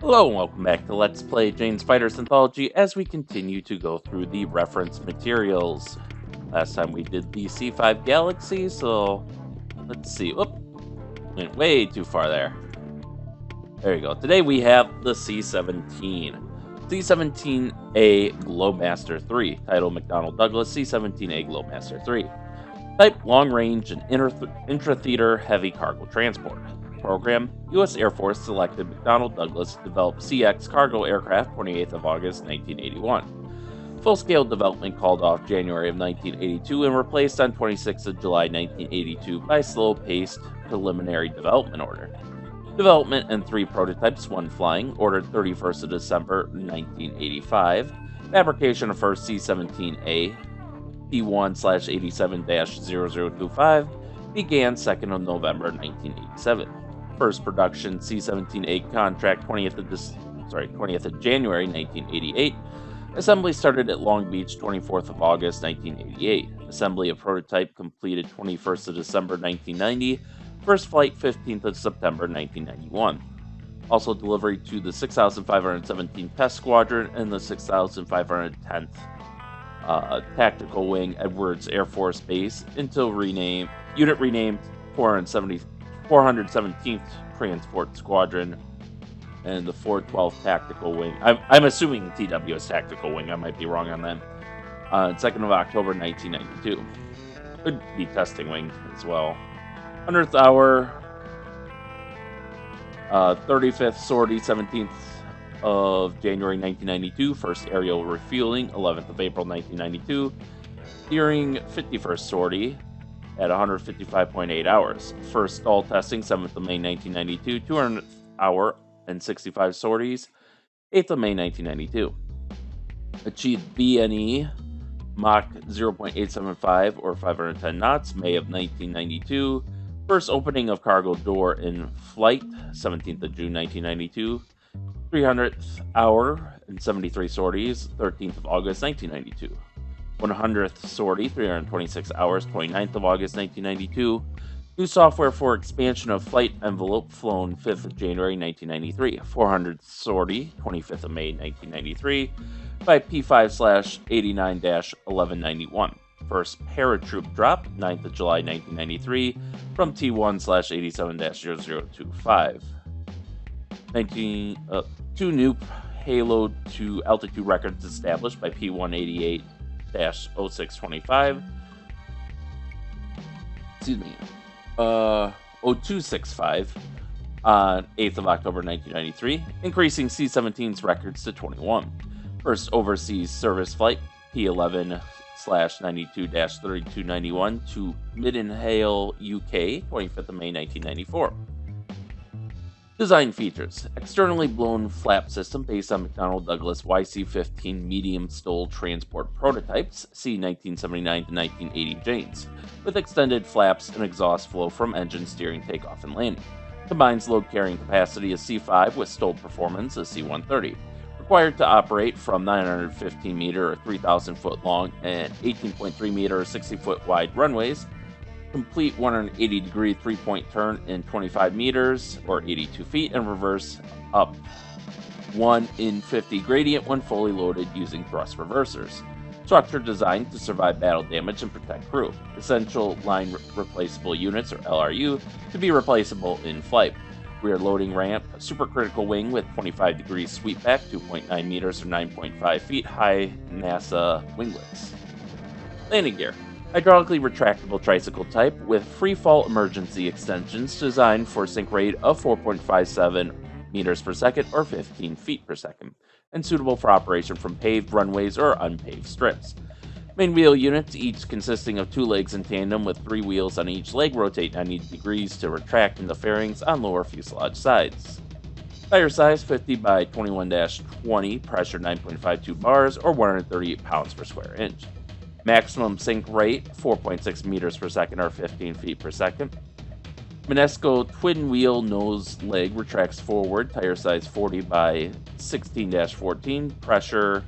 Hello and welcome back to Let's Play Jane's Fighter's Anthology as we continue to go through the reference materials. Last time we did the C5 Galaxy, so let's see. Whoop, went way too far there. There you go. Today we have the C-17. C-17A Globemaster III. Title McDonnell Douglas C-17A Globemaster III. Type long range and intra-theater heavy cargo transport. Program, U.S. Air Force selected McDonnell Douglas to develop CX cargo aircraft 28th of August 1981. Full-scale development called off January of 1982 and replaced on 26th of July 1982 by slow-paced preliminary development order. Development and 3 prototypes, 1 flying, ordered 31st of December 1985. Fabrication of first C-17A P1/87-0025 began 2nd of November 1987. First production C-17A contract 20th of January 1988. Assembly started at Long Beach 24th of August 1988. Assembly of prototype completed 21st of December 1990. First flight 15th of September 1991. Also delivery to the 6,517th Test Squadron and the 6,510th Tactical Wing, Edwards Air Force Base, until unit renamed 417th Transport Squadron and the 412th Tactical Wing. I'm assuming TW is Tactical Wing. I might be wrong on that. 2nd of October 1992. Could be Testing Wing as well. 100th hour, 35th sortie, 17th of January 1992. First aerial refueling, 11th of April 1992. During 51st sortie at 155.8 hours. First stall testing, 7th of May 1992. 200th hour and 65 sorties, 8th of May 1992. Achieved BNE Mach 0.875 or 510 knots, May of 1992. First opening of cargo door in flight, 17th of June 1992. 300th hour and 73 sorties, 13th of August 1992. 100th sortie, 326 hours, 29th of August 1992. New software for expansion of flight envelope flown 5th of January 1993. 400th sortie, 25th of May 1993 by P5/89-1191. First paratroop drop, 9th of July 1993 from T1/87-0025. 2 new payload to altitude records established by P188-0625. 0265 on 8th of October 1993, increasing C-17's records to 21. First overseas service flight, P11/92-3291 to Middenhale, UK, 25th of May 1994. Design features: externally blown flap system based on McDonnell Douglas YC-15 medium stole transport prototypes, C-1979 to 1980 Janes, with extended flaps and exhaust flow from engine steering takeoff and landing. Combines load carrying capacity of C-5 with stole performance of C-130. Required to operate from 915 meter or 3,000 foot long and 18.3 meter or 60 foot wide runways. Complete 180-degree 3-point turn in 25 meters or 82 feet and reverse up 1 in 50 gradient when fully loaded using thrust reversers. Structure designed to survive battle damage and protect crew. Essential line replaceable units or LRU to be replaceable in flight. Rear loading ramp, supercritical wing with 25 degrees sweepback, 2.9 meters or 9.5 feet high NASA winglets. Landing gear. Hydraulically retractable tricycle type with free fall emergency extensions designed for sink rate of 4.57 meters per second or 15 feet per second, and suitable for operation from paved runways or unpaved strips. Main wheel units, each consisting of 2 legs in tandem with 3 wheels on each leg, rotate 90 degrees to retract into fairings on lower fuselage sides. Tire size 50 by 21-20, pressure 9.52 bars or 138 pounds per square inch. Maximum sink rate, 4.6 meters per second or 15 feet per second. Minesco twin wheel nose leg retracts forward, tire size 40 by 16-14, pressure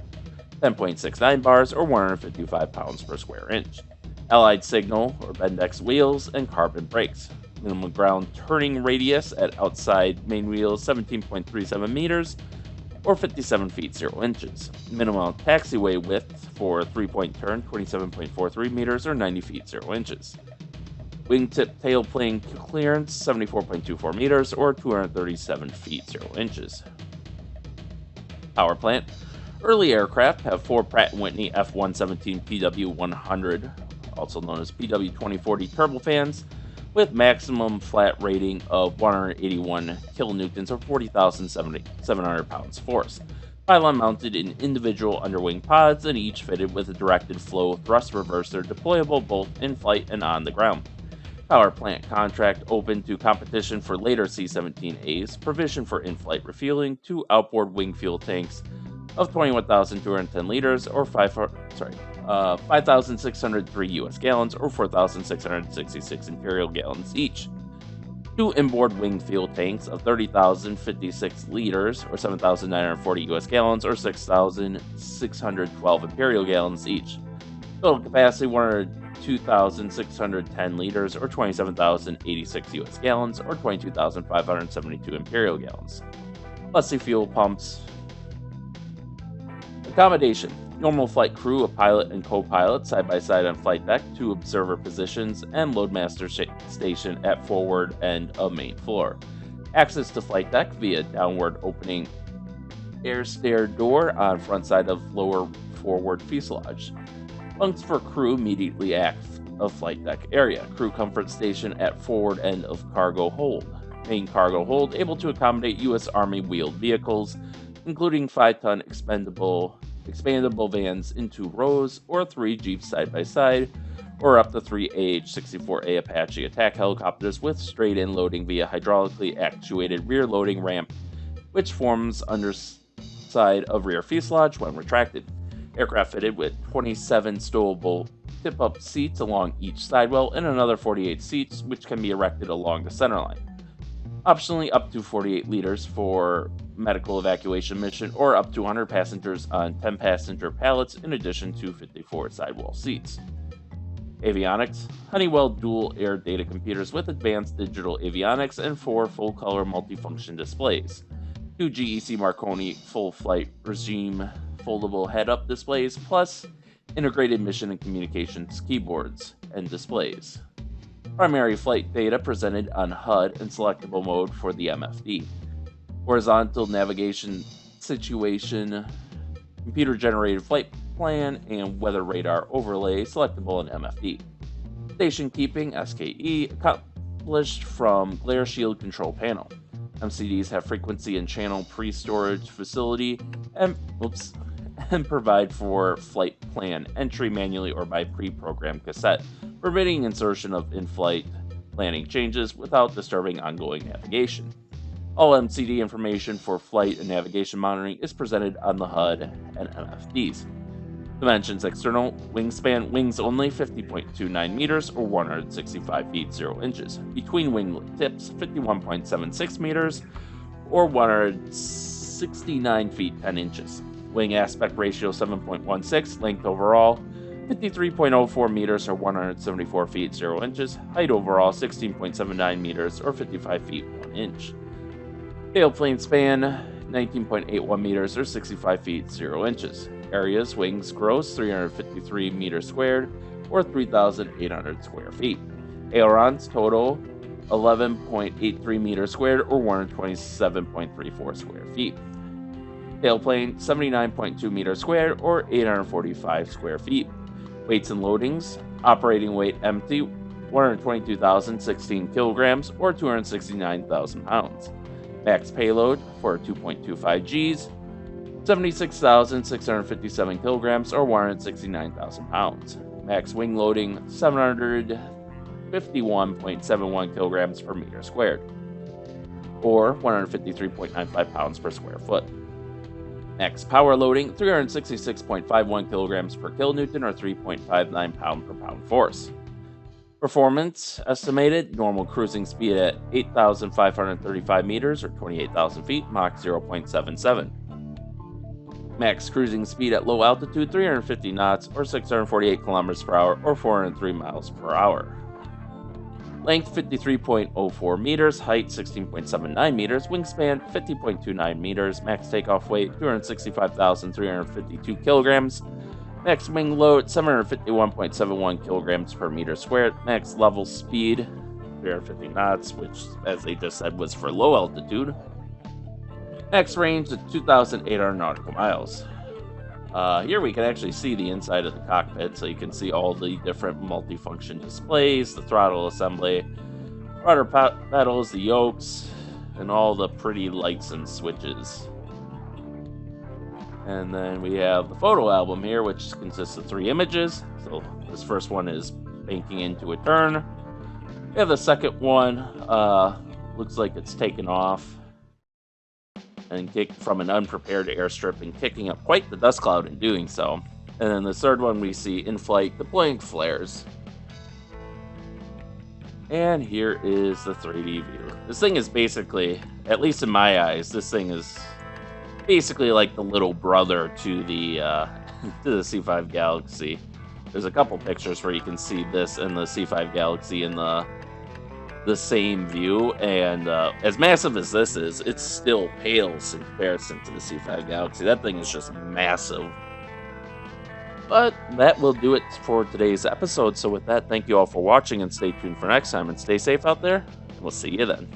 10.69 bars or 155 pounds per square inch. Allied signal or Bendix wheels and carbon brakes. Minimum ground turning radius at outside main wheels 17.37 meters or 57 feet 0 inches. Minimum taxiway width for 3-point turn 27.43 meters or 90 feet 0 inches. Wingtip tailplane clearance 74.24 meters or 237 feet 0 inches. Power plant. Early aircraft have 4 Pratt & Whitney F-117 PW100, also known as PW2040 turbofans, with maximum flat rating of 181 kilonewtons or 40,700 pounds force. Pylon mounted in individual underwing pods and each fitted with a directed flow thrust reverser deployable both in flight and on the ground. Power plant contract open to competition for later C-17As, provision for in-flight refueling, 2 outboard wing fuel tanks of 21,210 liters or 5,603 US gallons or 4,666 imperial gallons each. 2 inboard wing fuel tanks of 30,056 liters or 7,940 US gallons or 6,612 imperial gallons each. Total capacity 102,610 liters or 27,086 US gallons or 22,572 imperial gallons. Plus the fuel pumps. Accommodation. Normal flight crew, a pilot and co-pilot side by side on flight deck, 2 observer positions, and loadmaster station at forward end of main floor. Access to flight deck via downward opening air stair door on front side of lower forward fuselage. Bunks for crew immediately aft of flight deck area. Crew comfort station at forward end of cargo hold. Main cargo hold able to accommodate U.S. Army wheeled vehicles, including 5-ton expandable vans in 2 rows, or 3 Jeeps side by side, or up to 3 AH-64A Apache attack helicopters with straight-in loading via hydraulically actuated rear loading ramp, which forms underside of rear fuselage when retracted. Aircraft fitted with 27 stowable tip-up seats along each sidewell and another 48 seats, which can be erected along the centerline. Optionally, up to 48 liters for medical evacuation mission, or up to 100 passengers on 10-passenger pallets, in addition to 54 sidewall seats. Avionics. Honeywell dual air data computers with advanced digital avionics and 4 full-color multifunction displays. 2 GEC Marconi full-flight regime foldable head-up displays, plus integrated mission and communications keyboards and displays. Primary flight data presented on HUD and selectable mode for the MFD. Horizontal navigation situation, computer-generated flight plan, and weather radar overlay selectable in MFD. Station keeping, SKE, accomplished from glare shield control panel. MCDs have frequency and channel pre-storage facility and provide for flight plan entry manually or by pre-programmed cassette, permitting insertion of in-flight planning changes without disturbing ongoing navigation. All MCD information for flight and navigation monitoring is presented on the HUD and MFDs. Dimensions: external wingspan, wings only 50.29 meters or 165 feet 0 inches. Between wing tips 51.76 meters or 169 feet 10 inches. Wing aspect ratio 7.16, length overall 53.04 meters or 174 feet 0 inches, height overall 16.79 meters or 55 feet 1 inch. Tailplane span 19.81 meters or 65 feet 0 inches. Areas: wings gross 353 meters squared or 3,800 square feet. Ailerons total 11.83 meters squared or 127.34 square feet. Tailplane 79.2 meters squared or 845 square feet. Weights and loadings: operating weight empty 122,016 kilograms or 269,000 pounds. Max payload for 2.25 Gs 76,657 kilograms or 169,000 pounds. Max wing loading 751.71 kilograms per meter squared, or 153.95 pounds per square foot. Max power loading 366.51 kilograms per kilonewton or 3.59 pound per pound force. Performance estimated: normal cruising speed at 8,535 meters or 28,000 feet, Mach 0.77. Max cruising speed at low altitude 350 knots or 648 kilometers per hour or 403 miles per hour. Length 53.04 meters, height 16.79 meters, wingspan 50.29 meters, max takeoff weight 265,352 kilograms, max wing load 751.71 kilograms per meter squared, max level speed 350 knots, which, as they just said, was for low altitude. Max range is 2,800 nautical miles. Here we can actually see the inside of the cockpit, so you can see all the different multifunction displays, the throttle assembly, rudder pedals, the yokes, and all the pretty lights and switches. And then we have the photo album here, which consists of 3 images. So this first one is banking into a turn. We have the second one, looks like it's taken off and kicked from an unprepared airstrip and kicking up quite the dust cloud in doing so. And then the third one we see in flight deploying flares. And here is the 3D view. This thing is basically, at least in my eyes, this thing is basically like the little brother to the to the C5 Galaxy. There's a couple pictures where you can see this and the C5 Galaxy in the same view, and as massive as this is, it still pales in comparison to the C5 Galaxy. That thing is just massive. But that will do it for today's episode. So with that, thank you all for watching, and stay tuned for next time, and stay safe out there, and we'll see you then.